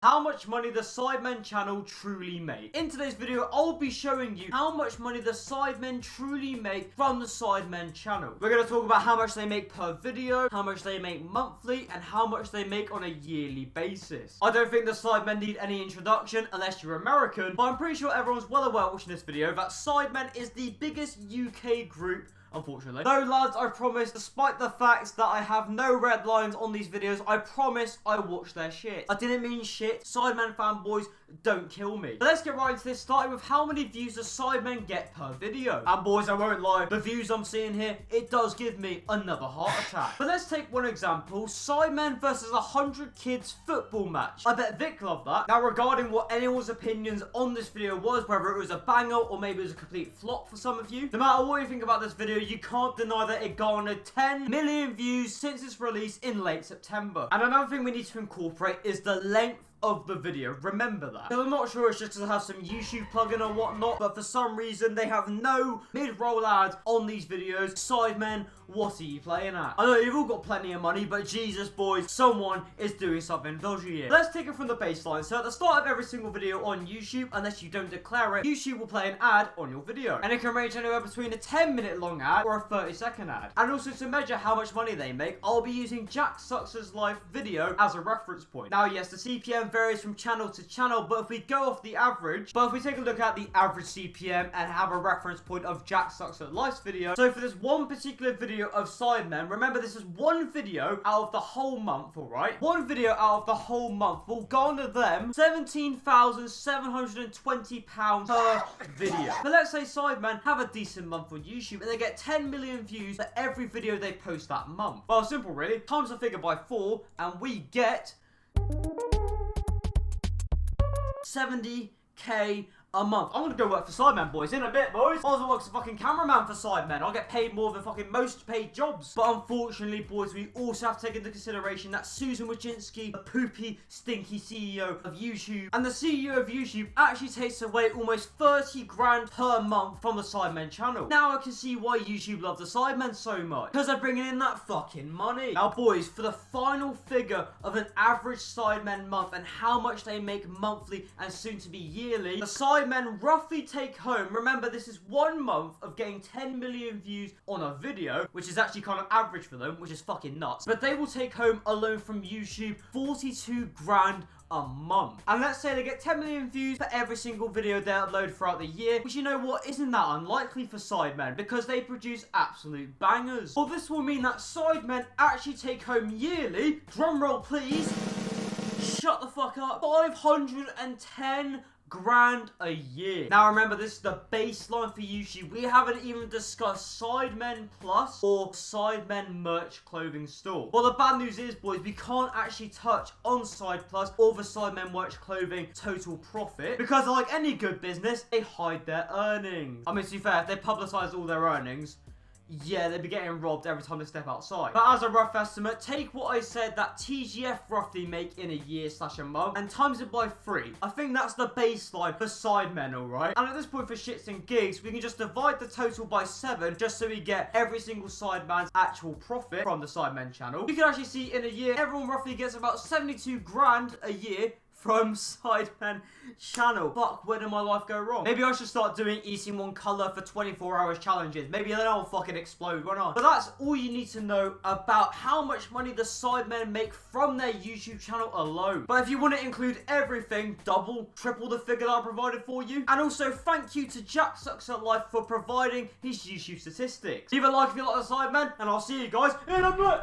How much money the Sidemen channel truly make. In today's video, I'll be showing you how much money the Sidemen truly make from the Sidemen channel. We're going to talk about how much they make per video, how much they make monthly, and how much they make on a yearly basis. I don't think the Sidemen need any introduction unless you're American, but I'm pretty sure everyone's well aware watching this video that Sidemen is the biggest UK group, unfortunately. No, lads, I promise, despite the fact that I have no red lines on these videos, I promise I watch their shit. I didn't mean shit. Sidemen fanboys, don't kill me. But let's get right into this, starting with how many views the Sidemen get per video. And boys, I won't lie, the views I'm seeing here, it does give me another heart attack. But let's take one example, Sidemen versus 100 kids football match. I bet Vic loved that. Now, regarding what anyone's opinions on this video was, whether it was a banger or maybe it was a complete flop for some of you, no matter what you think about this video, you can't deny that it garnered 10 million views since its release in late September. And another thing we need to incorporate is the length of the video. Remember that. Because I'm not sure it's just because I have some YouTube plugin or whatnot, but for some reason they have no mid-roll ads on these videos. Sidemen, what are you playing at? I know you've all got plenty of money, but Jesus boys, someone is doing something dodgy here. Let's take it from the baseline. So at the start of every single video on YouTube, unless you don't declare it, YouTube will play an ad on your video. And it can range anywhere between a 10-minute long ad or a 30-second ad. And also to measure how much money they make, I'll be using Jack Suxer's live video as a reference point. Now yes, the CPM varies from channel to channel, but if we go off the average, but if we take a look at the average CPM and have a reference point of Jack Suxer Life's video, so for this one particular video of Sidemen, remember this is one video out of the whole month, alright? One video out of the whole month will garner them £17,720 per video. But let's say Sidemen have a decent month on YouTube and they get 10 million views for every video they post that month. Well, simple really, times the figure by 4 and we get 70k a month. I'm gonna go work for Sidemen, boys, in a bit, boys. I also work as a fucking cameraman for Sidemen. I'll get paid more than fucking most paid jobs. But unfortunately, boys, we also have to take into consideration that Susan Wojcicki, the poopy, stinky CEO of YouTube, and the CEO of YouTube actually takes away almost 30 grand per month from the Sidemen channel. Now I can see why YouTube love the Sidemen so much, because they're bringing in that fucking money. Now, boys, for the final figure of an average Sidemen month and how much they make monthly and soon to be yearly, the Sidemen roughly take home, remember this is 1 month of getting 10 million views on a video, which is actually kind of average for them, which is fucking nuts, but they will take home alone from YouTube 42 grand a month. And let's say they get 10 million views for every single video they upload throughout the year, which, you know what, isn't that unlikely for Sidemen because they produce absolute bangers. Well, this will mean that Sidemen actually take home yearly, drumroll please, shut the fuck up, 510 grand a year. Now remember, this is the baseline for YouTube. We haven't even discussed Sidemen Plus or Sidemen merch clothing store. Well, the bad news is, boys, we can't actually touch on Side Plus or the Sidemen merch clothing total profit because, like any good business, they hide their earnings. I mean, to be fair, if they publicize all their earnings, yeah, they'd be getting robbed every time they step outside. But as a rough estimate, take what I said that TGF roughly make in a year / a month and times it by 3. I think that's the baseline for Sidemen, alright? And at this point, for shits and gigs, we can just divide the total by 7 just so we get every single Sideman's actual profit from the Sidemen channel. You can actually see in a year, everyone roughly gets about 72 grand a year from Sidemen channel. Fuck, where did my life go wrong? Maybe I should start doing eating one colour for 24 hours challenges. Maybe then I'll fucking explode. Why not? But that's all you need to know about how much money the Sidemen make from their YouTube channel alone. But if you want to include everything, double, triple the figure that I provided for you. And also thank you to Jack Suxer Life for providing his YouTube statistics. Leave a like if you like the Sidemen, and I'll see you guys in a bit.